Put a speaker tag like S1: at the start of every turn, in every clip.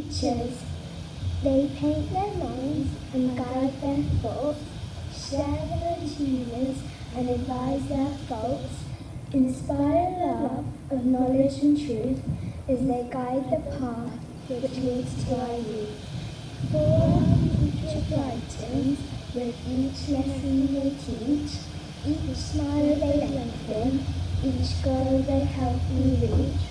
S1: teachers. They paint their minds and guide their thoughts, share their achievements and advise their faults, inspire love of knowledge and truth as they guide the path which leads to our youth. For our future brightens with each lesson they teach, each smile they lengthen, each goal they help me reach.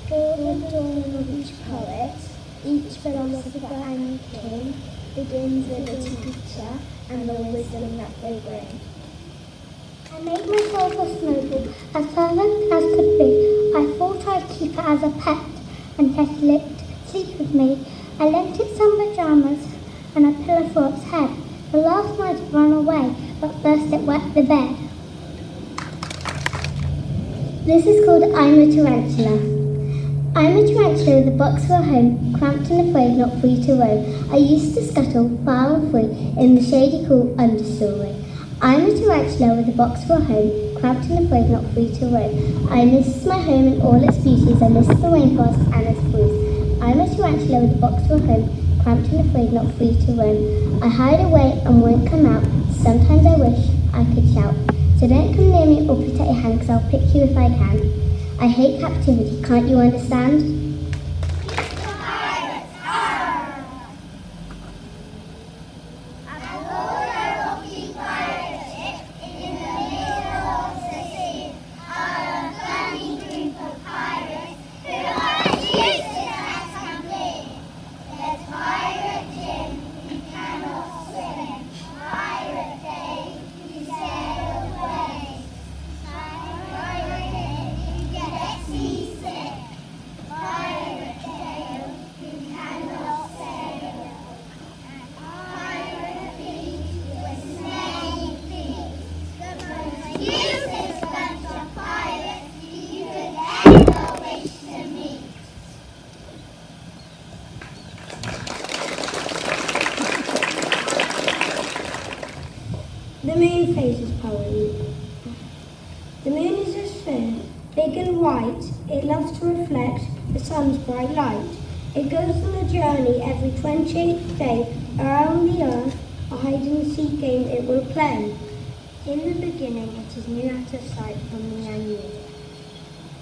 S1: For the dawn of each poet, each philosopher and king begins with a teacher and the wisdom that they bring. I made myself a snowball, as perfect as could be. I thought I'd keep it as a pet and let it sleep with me. I lent it some pajamas and a pillow for its head. The last night it ran away, but first it wet the bed. This is called I'm a Tarantula. I'm a tarantula with a box for a home, cramped and afraid, not free to roam. I used to scuttle far and free in the shady, cool understory. I'm a tarantula with a box for a home, cramped and afraid, not free to roam. I miss my home in all its beauties, I miss the rainforest and its breeze. I'm a tarantula with a box for a home, cramped and afraid, not free to roam. I hide away and won't come out, sometimes I wish I could shout. So don't come near me or put out your hand, 'cause I'll pick you if I can. I hate captivity, can't you understand?
S2: The Moon Phases poem. The moon is a sphere, big and white. It loves to reflect the sun's bright light. It goes on a journey every 28th day around the earth, a hide-and-seek game it will play. In the beginning it is new out of sight from the young year,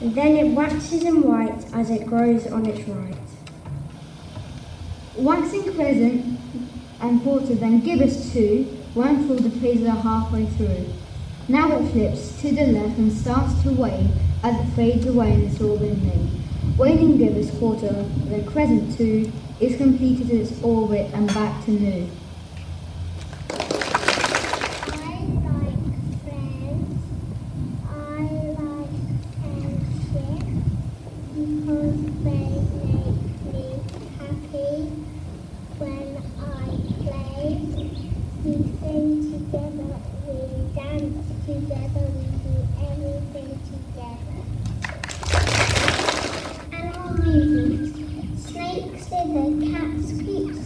S2: and then it waxes in white as it grows on its right.
S3: Waxing crescent and quarter, then gibbous too, won't fall the phases are halfway through. Now it flips to the left and starts to wane as it fades away in its orbit new. Waning gibbous quarter, then crescent too, is completed its orbit and back to new.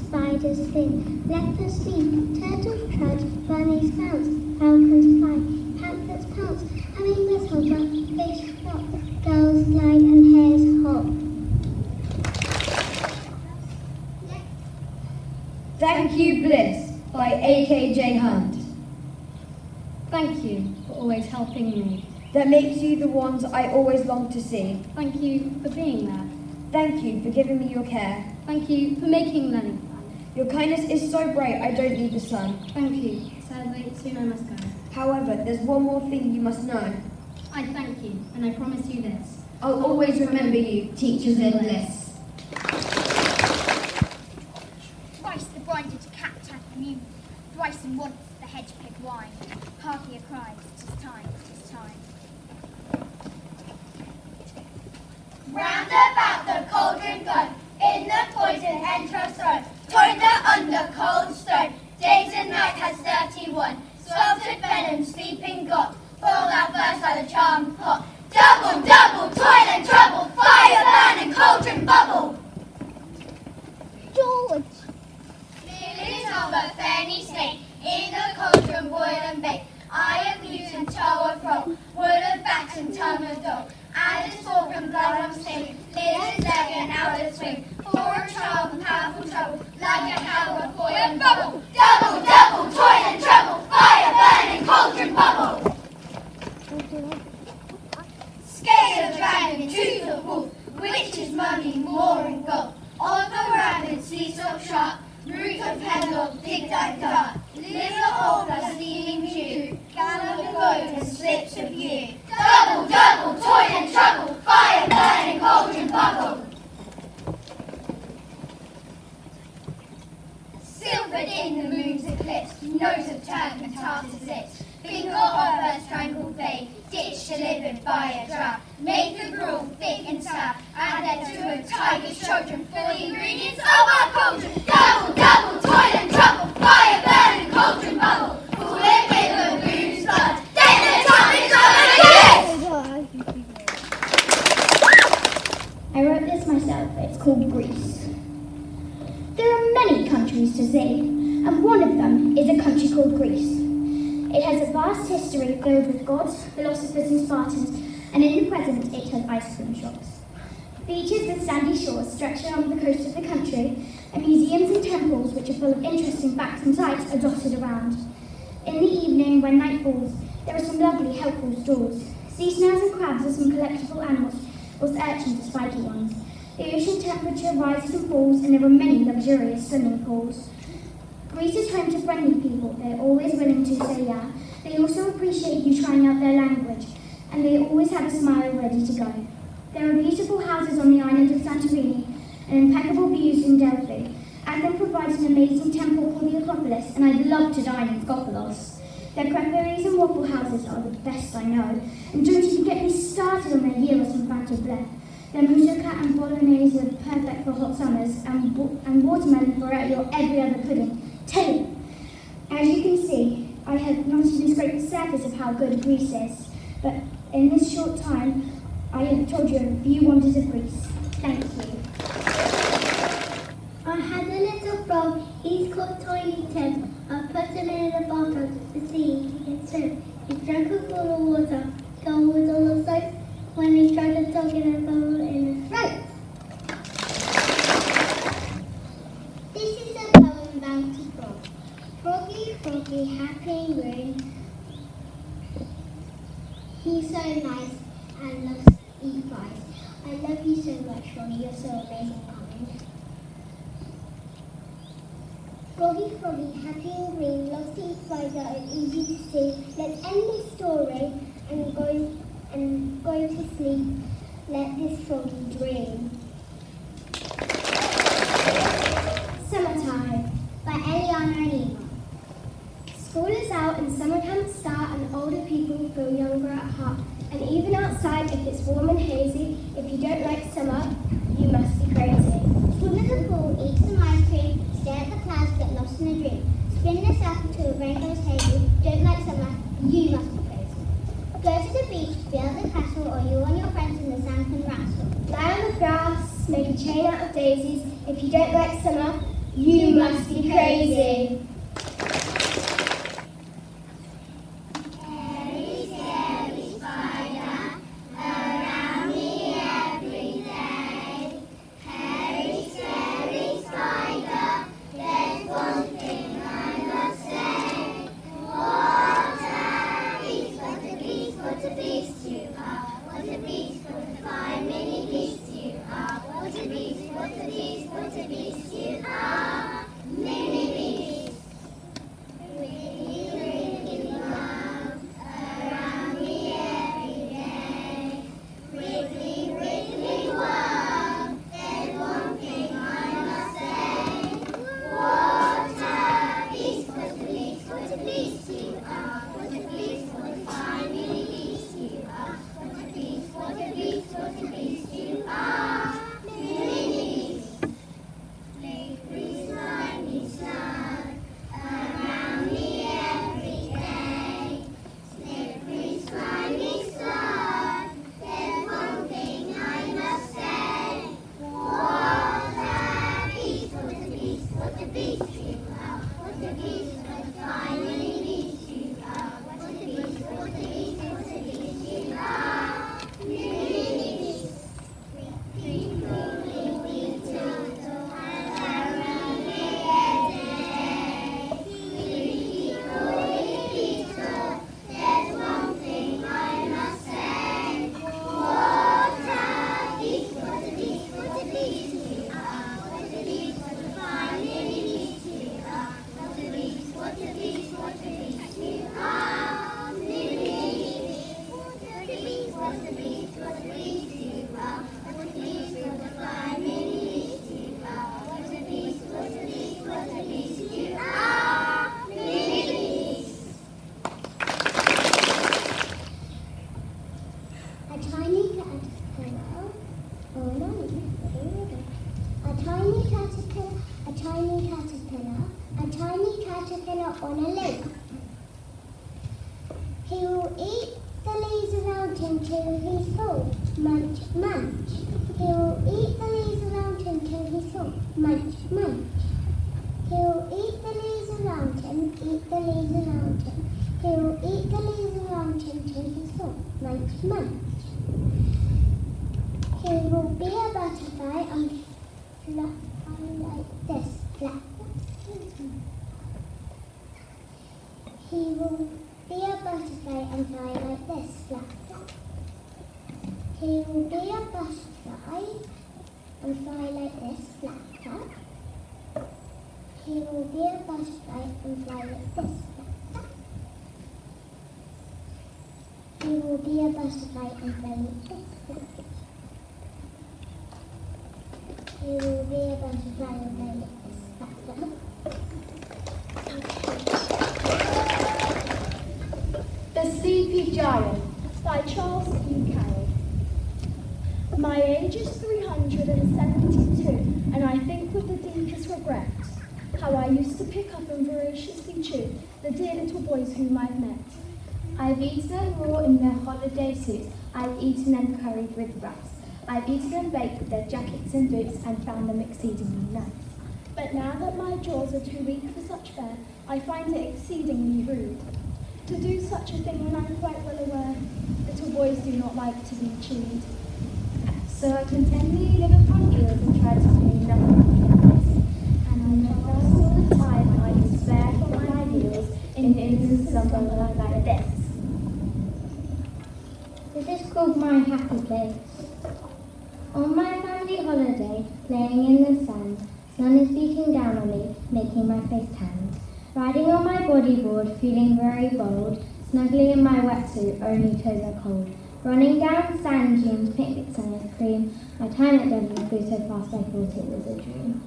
S1: Spiders sing, leopards leap, turtles trudge, bunnies bounce, falcons fly, panthers pounce, hummingbirds hover, fish flop, gulls glide and hares hop.
S3: Thank You Bliss by A.K.J. Hunt.
S4: Thank you for always helping me.
S3: That makes you the ones I always long to see.
S4: Thank you for being there.
S3: Thank you for giving me your care.
S4: Thank you for making learning fun.
S3: Your kindness is so bright I don't need the sun.
S4: Thank you. Sadly, soon I must go.
S3: However, there's one more thing you must know.
S4: I thank you, and I promise you this.
S3: I'll always remember you, teachers in bliss.
S5: Thrice the brinded cat hath mewed, thrice and once the hedge pig whined. Hardly a cry, 'tis time, 'tis time.
S6: Round about the cauldron go, in the poison entrails thrown, toiler under cold stone, days and night has 31, sweltered venom sleeping got, fall out first like the charmed pot, double, double, toil and trouble, fire burn and cauldron bubble.
S1: George!
S6: Lilies of a fenny snake, in the cauldron boil and bake, eye of newt and toe of frog, wood of bat and tongue of dog, add a fork and blood on sting, lid his leg and out a swing, for a child and toil and bubble. Double, double, toil and trouble. Fire, burning, cauldron, bubble. Scale of dragon, tooth of wolf. Witches, muggy, moor and gold. On the rabbit, seesaw sharp. Root of hemlock, dig dive dart. Little older, steaming dew. Gallop the goat and slips of yew. Double, double, toil and trouble. Fire, burning, cauldron, bubble. Silvered in the moon's eclipse, nose of turk and tartar's lips. Finger of her strangled vein, ditch delivered by a drought. Make the gruel thick and sour, add there to a tiger's children, full ingredients of our cauldron. Double, double, toil and trouble, fire, burning, cauldron, bubble. Cool it with the moon's blood, then the time is
S1: I wrote this myself. It's called Greece. There are many countries to see, and one of them is a country called Greece. It has a vast history filled with gods, philosophers and Spartans, and in the present it has ice cream shops. Beaches with sandy shores stretch along the coast of the country, and museums and temples which are full of interesting facts and sights are dotted around. In the evening, when night falls, there are some lovely, helpful stalls. Sea snails and crabs are some collectible animals, whilst urchins are spiky ones. The ocean temperature rises and falls, and there are many luxurious swimming pools. Greece is home to friendly people. They're always willing to say yeah. They also appreciate you trying out their language, and they always have a smile ready to go. There are beautiful houses on the island of Santorini and impeccable views in Delphi. Athens provides an amazing temple called the Acropolis, and I'd love to dine in Skopelos. Their creperies and waffle houses are the best I know, and don't even get me started on their gyros and pâte bleu. Their moussaka and bolognese are perfect for hot summers, and watermelon for your every other pudding. Tell you, as you can see, I have not even scraped the surface of how good Greece is, but in this short time, I have told you a few wonders of Greece. Thank you.
S7: I had a little frog, he's called Tiny Tim. I put him in the bottom of the sea to get swim. He drank a full of water, gone was all the soap when he tried to talk in a bowl in his throat. This is a poem about a frog. Froggy, froggy, happy and green. He's so nice and loves to eat flies. I love you so much, Froggy, you're so amazing kind. Froggy, froggy, happy and green, loves to eat flies that are easy to see. Let's end this story and go to sleep. Let this froggy dream. Summertime by Eliana and Ema. School is out and summer camps start and older people feel younger at heart. And even outside, if it's warm and hazy, if you don't like summer, you must be crazy. Swim in the pool, eat some ice cream, stare at the clouds, get lost in a dream. Spin this up until the rainbow's hazy. Don't like summer, you must be crazy. Go to the beach, build a castle, or you and your friends in the sand can wrestle. Lie on the grass, make a chain out of daisies. If you don't like summer, you must be crazy. Please
S1: tiny caterpillar, a tiny caterpillar, a tiny caterpillar on a leaf. He will eat the leaves around him till he's full. Munch, munch. He will eat the leaves around him till he's full. Munch, munch. He will eat the leaves around him, eat the leaves around him. He will eat the leaves around him till he's full. Munch, munch. He will be a butterfly and fly like this. Flap. He will be a butterfly and fly like this. Flap, flap. He will be a butterfly and fly like this. Flap, flap. He will be a butterfly and fly like this. Flap, flap. He will be a butterfly and fly like this. Flap, flap. He will be a butterfly and fly like this. Flap, flap.
S8: The Sleepy Giant by Charles E. Carroll. My age is 372, and I think with the deepest regret how I used to pick up and voraciously chew the dear little boys whom I've met.
S9: I've eaten them raw in their holiday suits. I've eaten them curried with rice. I've eaten them baked with their jackets and boots and found them exceedingly nice.
S8: But now that my jaws are too weak for such fare, I find it exceedingly rude to do such a thing when I'm quite well aware little boys do not like to be chewed.
S9: So I continually live upon eels and try to pay nothing for this. And I know all the time I despair for my ideals in innocent slumber like this.
S10: This is called my happy place. On my family holiday, playing in the sand, sun is beating down on me, making my face tan. Riding on my bodyboard, feeling very bold, snuggling in my wetsuit, only toes are cold. Running down sand dunes, picnics and ice cream, my time at Devon flew so fast I thought it was a dream.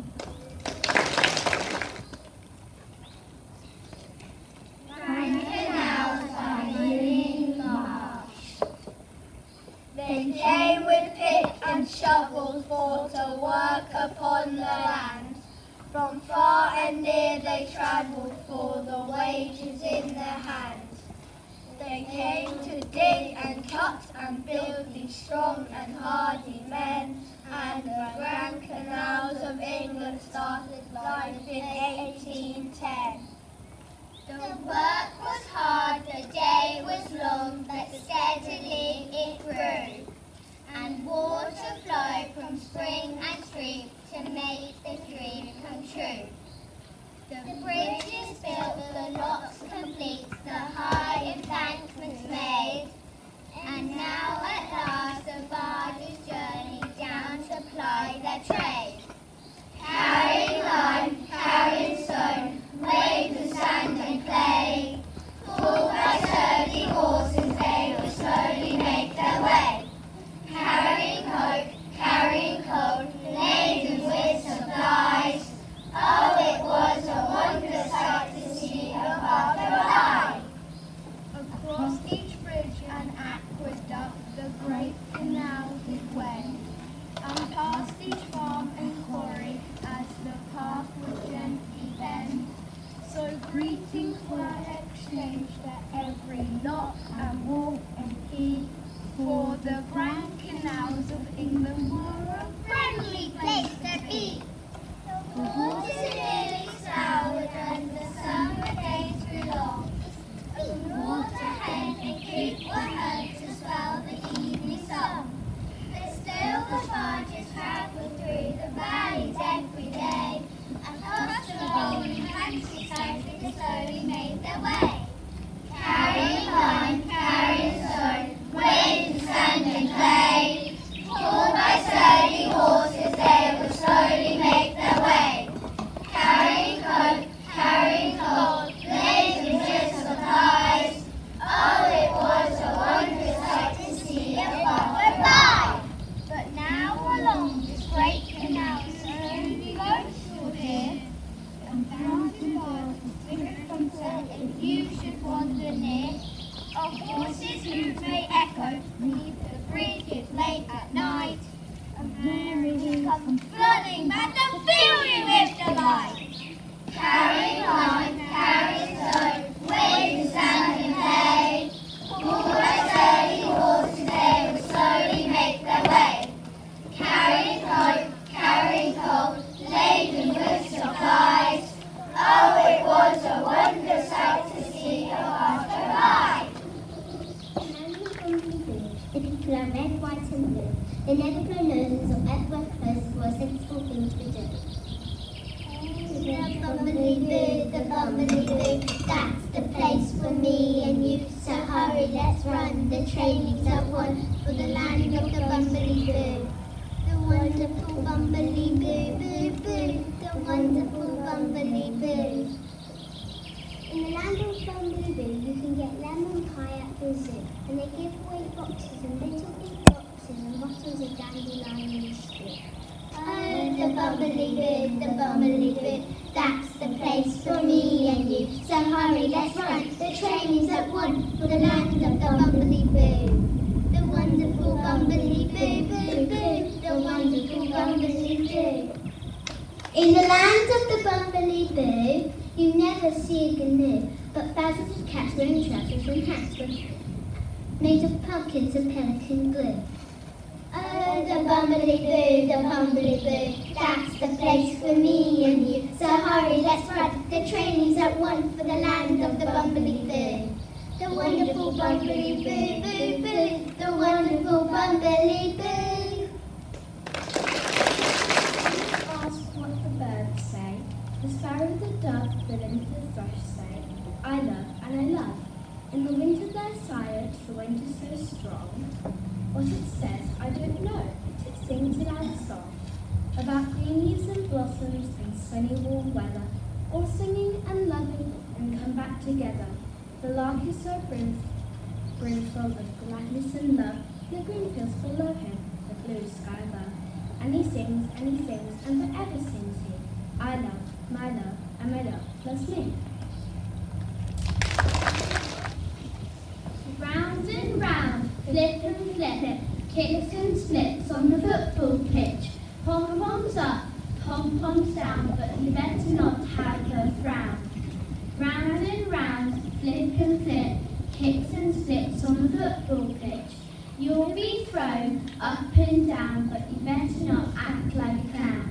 S6: They came with pick and shovel for to work upon the land. From far and near they travelled for the wages in their hands. They came to dig and cut and build these strong and hardy men, and the Grand Canals of England started life in 1810. The work was hard, the day was long, but steadily it grew, and water flowed from spring and stream to make the dream come true. The bridges built, the locks complete, the high embankments made, and now at last the barges journey down to ply their trade. Carrying lime, carrying stone, waves of sand and clay, pulled by sturdy horses they would slowly make their way. Carrying hope, carrying coal, laden with supplies. Oh, it was a wondrous sight to see above the line. Across each bridge and aqueduct the great canal did wend, and past each farm and
S7: They never blow noses or ever work close for a sensible thing to do.
S6: The bumblebee, that's the place for me and you. So hurry, let's run. The train leaves at 1 for the land of the bumblebee. The wonderful bumblebee, boo, boo. The wonderful bumblebee.
S7: In the land of Bumblebee, you can get lemon pie at the zoo, and they give away boxes and little big boxes and bottles of dandelion in the street.
S6: Oh, the bumblebee, that's the place for me and you. So hurry, let's run. The train is at 1 for the land of the bumblebee. The wonderful bumblebee, boo, boo. The wonderful bumblebee.
S7: In the land of the Bumblebee, you never see a canoe, but thousands of cats wearing trousers and hats made of pumpkins and pelican glue.
S6: Oh, the bumblebee, that's the place for me and you. So hurry, let's run. The train is at 1 for the land of the bumblebee. The wonderful bumblebee, boo, boo. The wonderful bumblebee.
S8: Ask what the birds say. The sparrow, the dove, the linnet, the thrush say, I love and I love. In the winter they're silent, the wind is so strong. What it says, I don't know, but it sings it out a song. About green leaves and blossoms and sunny warm weather, all singing and loving and come back together. The lark is so brimful of gladness and love, the green fields below him, the blue sky above. And he sings, and forever sings he. I love, and my love loves me.
S5: Round and round, flip and flip, kicks and splits on the football pitch. Pom-poms up, pom-poms down, but you better not have a frown. Round and round, flip and flip, kicks and splits on the football pitch. You'll be thrown up and down, but you better not act like a clown.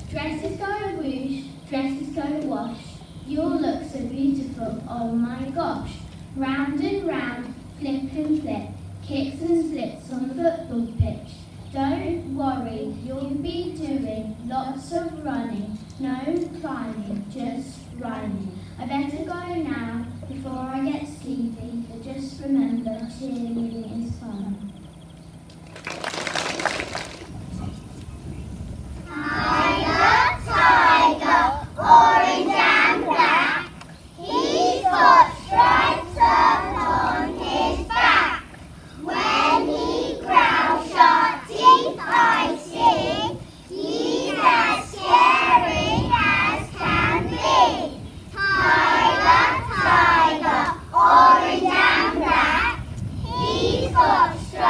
S5: Dresses go whoosh, dresses go wash, you'll look so beautiful, oh my gosh. Round and round, flip and flip, kicks and slips on the football pitch. Don't worry, you'll be doing lots of running, no climbing, just running. I better go now before I get sleepy, but just remember cheerleading is fun.
S6: Tiger, tiger, orange and black, he's got stripes upon his back. When he growls, sharp teeth I see, he's as scary as can be. Tiger, tiger, orange and black, he's got stripes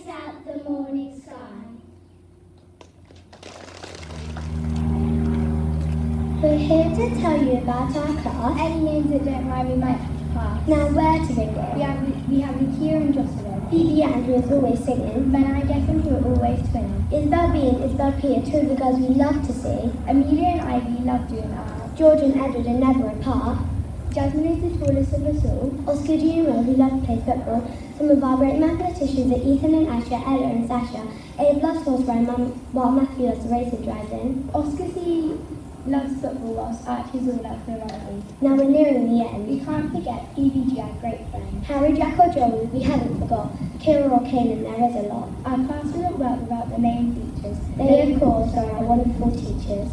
S1: lights out the morning sky. We're here to tell you about our class.
S7: Any names that don't rhyme we might have to pass.
S1: Now where to begin?
S7: We have Lucia and Jocelyn.
S1: Phoebe Andrew is always singing.
S7: Ben and Geffen, who are always twinning.
S1: Isabel B and Isabel P are two of the girls we love to see.
S7: Amelia and Ivy love doing art.
S1: George and Edward are never apart.
S7: Jasmine is the tallest of us all.
S1: Oscar Jr., who loves to play football. Some of our great mathematicians are Ethan and Asher, Ella and Sasha. Abe loves horse riding while Matthew loves the races driving.
S7: Oscar C loves football whilst Archie's all out for rugby.
S1: Now we're nearing the end.
S7: We can't forget EVG, our great friend.
S1: Harry, Jack or Joel, we haven't forgot. Kira or Kanan, there is a lot.
S7: Our class wouldn't work without the main features.
S1: They, of course, are our wonderful teachers.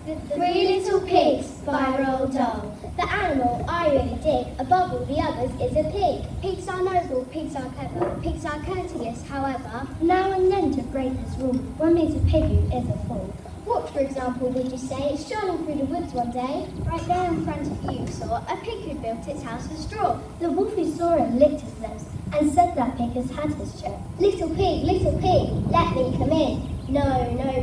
S7: The Three Little Pigs by Roald Dahl.
S1: The animal I really dig, above all the others, is a pig.
S7: Pigs are noble, pigs are clever, pigs are courteous, however.
S1: Now and then to break this rule, one meets a pig who is a fool.
S7: What, for example, would you say is strolling through the woods one day? Right there in front of you saw a pig who built its house of straw.
S1: The wolf who saw it licked his lips and said that pig has had his share.
S7: Little pig, let me come in. No,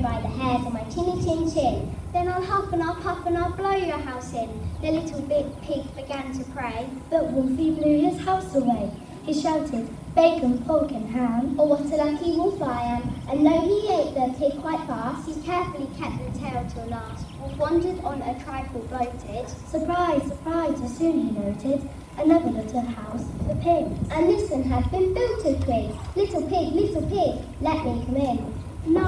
S7: by the hairs on my chinny chin chin. Then I'll huff and I'll puff and I'll blow your house in. The little big pig began to pray.
S1: But Wolfie blew his house away. He shouted, bacon, pork and ham.
S7: Oh, what a lucky wolf I am. And though he ate the pig quite fast, he carefully kept the tail till last. Wolf wandered on a trifle bloated.
S1: Surprise, so soon he noted another little house for pigs.
S7: And this one had been built of twigs. Little pig, let me come in. No,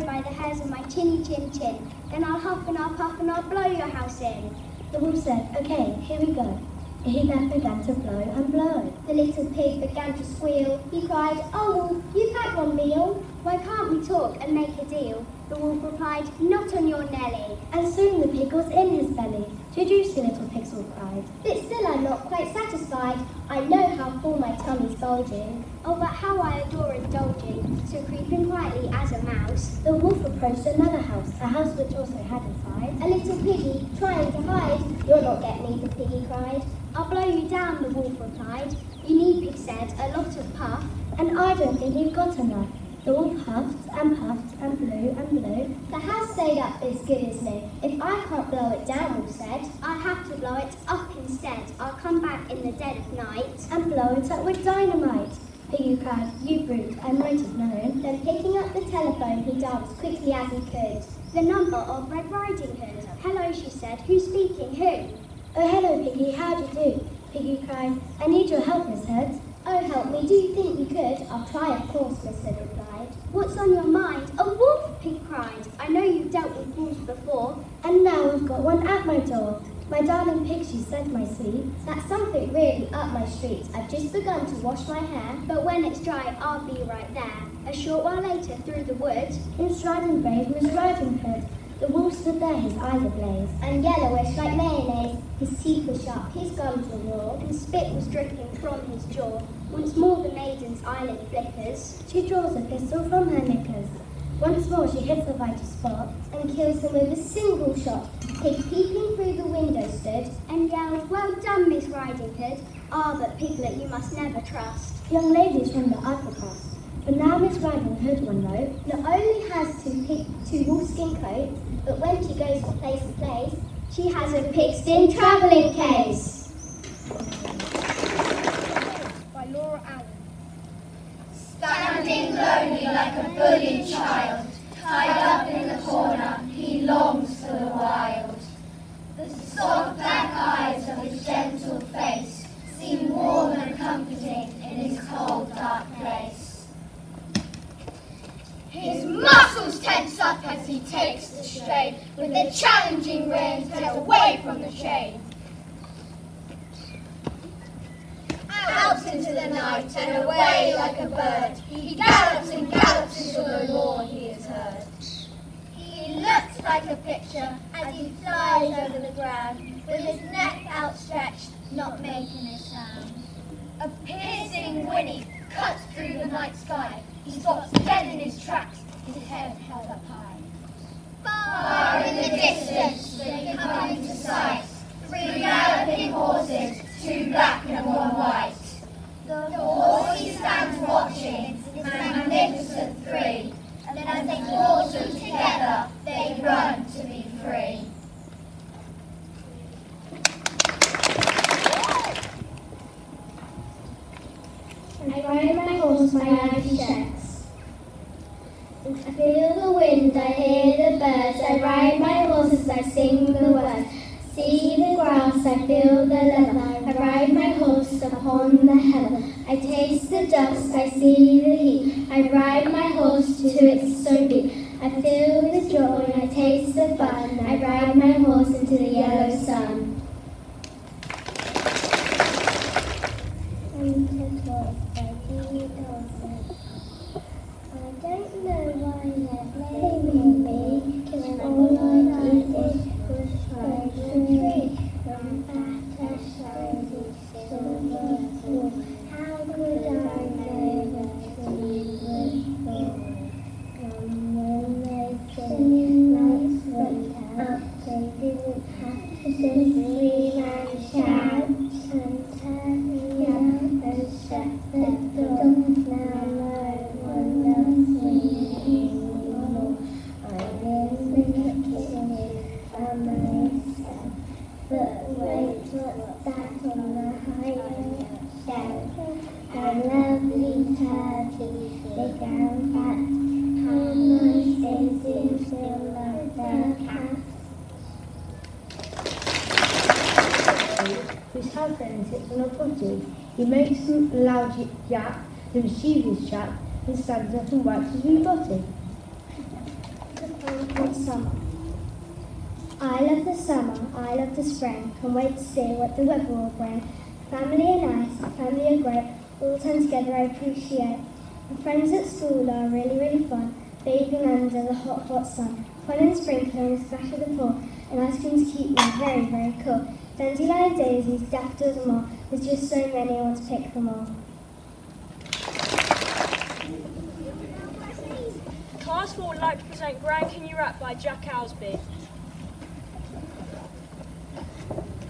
S7: by the hairs of my chinny chin chin. Then I'll huff and I'll puff and I'll blow your house in.
S1: The wolf said, okay, here we go. He then began to blow and blow.
S7: The little pig began to squeal. He cried, oh wolf, you've had one meal. Why can't we talk and make a deal? The wolf replied, not on your Nelly.
S1: And soon the pig was in his belly. Too juicy, little pigs all cried.
S7: But still I'm not quite satisfied. I know how full my tummy's bulging. Oh, but how I adore indulging. So creeping quietly as a mouse,
S1: the wolf approached another house, a house which also had inside
S7: a little piggy trying to hide. You'll not get me, the piggy cried. I'll blow you down, the wolf replied. You need, pig said, a lot of puff.
S1: And I don't think you've got enough. The wolf huffed and puffed and blew and blew.
S7: The house stayed up as good as new. If I can't blow it down, Wolf said, I'll have to blow it up instead. I'll come back in the dead of night
S1: and blow it up with dynamite. Piggy cried, you brute, I might have known.
S7: Then picking up the telephone, he dialed as quickly as he could the number of Red Riding Hood. Hello, she said, who's speaking, who?
S1: Oh, hello, Piggy, how do you do? Piggy cried, I need your help, Miss Hood.
S7: Oh, help me, do you think you could? I'll try, of course, Miss Hood replied. What's on your mind? A wolf, Pig cried. I know you've dealt with wolves before.
S1: And now I've got one at my door. My darling pig, she said, my sweet.
S7: That's something really up my street. I've just begun to wash my hair, but when it's dry, I'll be right there. A short while later, through the wood,
S1: in striding brave Miss Riding Hood. The wolf stood there, his eyes ablaze,
S7: and yellowish like mayonnaise. His teeth were sharp, his gums were raw, and spit was dripping from his jaw. Once more the maiden's eyelid flickers.
S1: She draws a pistol from her knickers. Once more she hits the vital spot,
S7: and kills him with a single shot. Pig peeping through the window stood, and yelled, well done, Miss Riding Hood. Ah, but Piglet you must never trust
S1: young ladies from the upper crust. But now Miss Riding Hood, one note,
S7: not only has two wolfskin coats, but when she goes from place to place, she has a pigskin travelling case.
S8: By Laura Allen.
S6: Standing lonely like a bullied child, tied up in the corner, he longs for the wild. The soft black eyes of his gentle face seem warm and comforting in his cold dark place. His muscles tense up as he takes the strain, with the challenging reins set away from the shade. Out into the night and away like a bird, he gallops and gallops until no more he is heard. He looks like a picture as he flies over the ground, with his neck outstretched, not making a sound. A piercing whinny cuts through the night sky. He stops dead in his tracks, his head held up high. Far in the distance they come into sight, 3 galloping horses, 2 black and 1 white.
S1: I ride my horse by ivy sheds. I feel the wind, I hear the birds. I ride my horse as I sing the words. See the grass, I feel the leather. I ride my horse upon the heather. I taste the dust, I see the heat. I ride my horse to its so beat. I feel the joy, I taste the fun. I ride my horse into the yellow sun. I don't know why they're blaming me, 'cause all I did was climb the tree. From that a shiny silver ball. How could I know that we would fall? And when they sing lights went out, they didn't have to scream and shout and turn me out and shut the door. Now no one loves me anymore. I'm in the kitchen by myself, but wait, what's that on the higher shelf? A lovely turkey, big and fat. How nice Daisy still loves their cat.
S2: Whose house then sits on a potty. He makes some loud yap, the mischievous chap, and stands up and wipes his wee botty.
S1: Summer. I love the summer, I love the spring. Can't wait to see what the weather will bring. Family are nice, family are great. All the time together I appreciate. My friends at school are really fun. Bathing under the hot sun. Fun and sprinkling, a splash of the pool. And ice cream to keep me very cool. Dandelion daisies, daffodils and more. There's just so many, I want to pick them all.
S8: Class 4 would like to present Gran Can You Rap by Jack Alsby.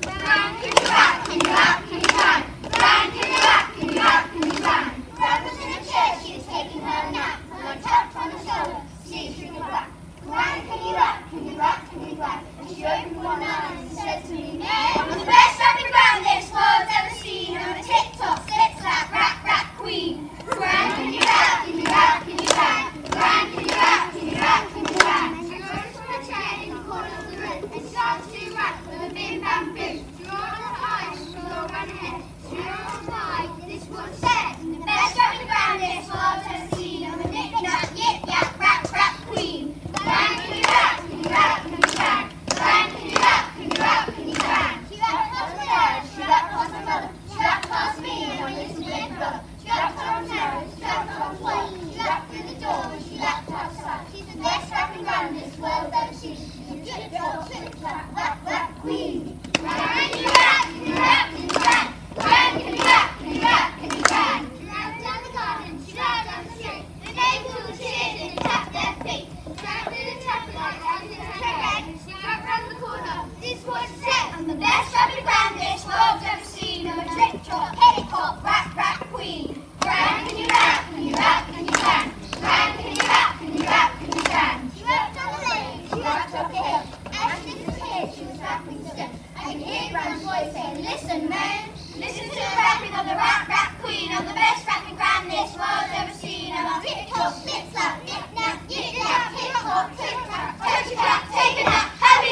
S6: Gran, can you rap? Can you rap? Can you rap? Gran, can you rap? Can you rap? Can you rap? Gran was in a chair, she was taking her nap. And I tapped on her shoulder, see if she could rap. Gran, can you rap? Can you rap? Can you rap? And she opened one eye and said to me, I'm the best rapping ground this world's ever seen. I'm a TikTok, slip-slap, rap queen. Gran, can you rap? Can you rap? Can you rap? Gran, can you rap? Can you rap? Can you rap? She rose from her chair in the corner of the room and started to rap with a bim bam boom. She rolled her eyes, she rolled ran ahead. She rolled by, this was said. The best rapping ground this world's ever seen. I'm a knick-knack, yip-yap, rap queen. Gran, can you rap? Can you rap? Can you rap? Gran, can you rap? Can you rap? Can you rap? She rapped past my dad, she rapped past my mother. She rapped past me and I listened to her brother. She rapped on Sarah, she rapped on Paul. She rapped through the door and she rapped outside. She's the best rapping ground this world ever seen. She's a drip-drop, slip-slap, rap queen. Gran, can you rap? Can you rap? Can you rap? Gran, can you rap? Can you rap? Can you rap? She rapped down the garden, she rapped down the street. The neighbors all cheered and tapped their feet. She rapped through the traffic lights and into her red. She rapped round the corner, this was set. I'm the best rapping ground this world's ever seen. I'm a drip-drop, hip-hop, rap queen. Gran, can you rap? Can you rap? Can you rap? Gran, can you rap? Can you rap? Can you rap? She rapped on the lane, she rapped up the hill. As she disappeared, she was rapping still. I can hear Gran's voice saying, listen, man. Listen to the rapping of the rap queen. I'm the best rapping ground this world's ever seen. I'm a hip-hop, slip-slap, yip-nap, yip-yap, hip-hop, clip-clap, touch-a-clap, take a nap. Happy,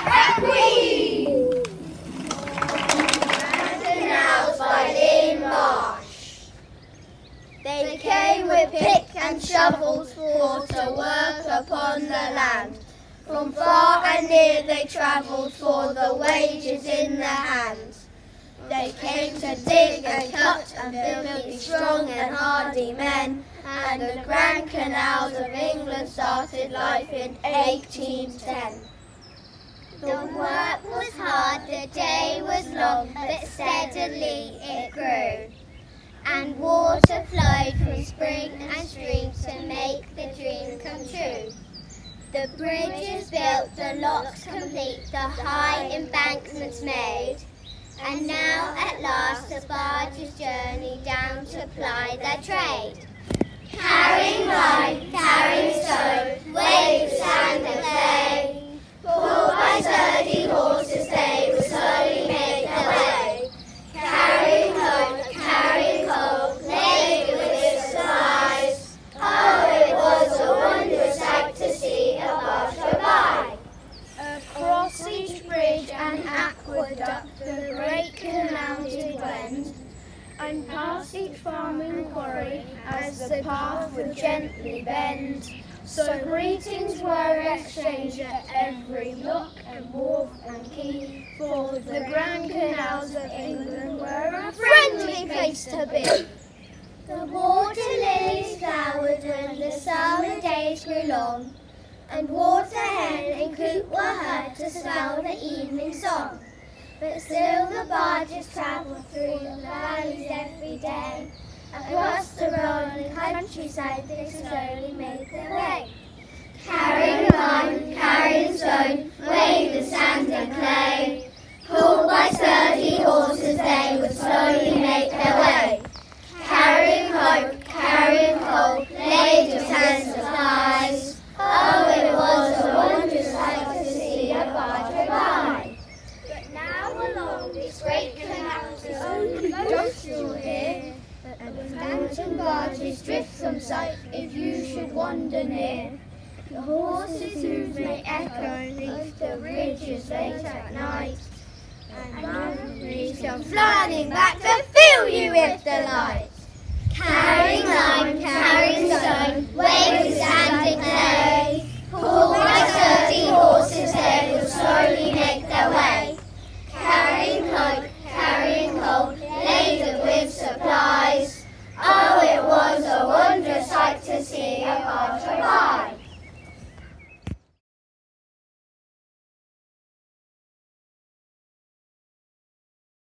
S6: rap queen. Canals by Lynn Marsh. They came with pick and shovels for to work upon the land. From far and near they travelled for the wages in their hands. They came to dig and cut and build these strong and hardy men. And the Grand Canals of England started life in 1810. The work was hard, the day was long, but steadily it grew. And water flowed from spring and streams to make the dream come true. The bridges built, the locks complete, the high embankments made. And now at last the barges journey down to ply their trade. Carrying lime, carrying stone, waves, sand and clay. Pulled by sturdy horses they would slowly make their way. Carrying hope, carrying coal, past each farming quarry as the path would gently bend. So greetings were exchanged at every look and wharf and quay, for the grand canals of England were a friendly place to be.
S1: The water lilies flowered when the summer days grew long, and water hen and coot were heard to swell the evening song. But still the barges travelled through the valleys every day. Across the rolling countryside they slowly made their way. Carrying lime, carrying stone, weighed the sand and clay. Pulled by sturdy horses they would slowly make their way. Carrying hope, carrying coal, laden and supplies. Oh, it was a wondrous sight to see a barge go by. But now along these great canals there's only boats you'll hear, and the phantom barges drift from sight if you should wander near. The horses' hooves may echo beneath the ridges late at night, and memories come flying back to fill you with delight. Carrying lime, carrying stone, waving sand and clay, pulled by sturdy horses they will slowly make their way. Carrying hope, carrying coal, laden with supplies. Oh, it was a wondrous sight to see a barge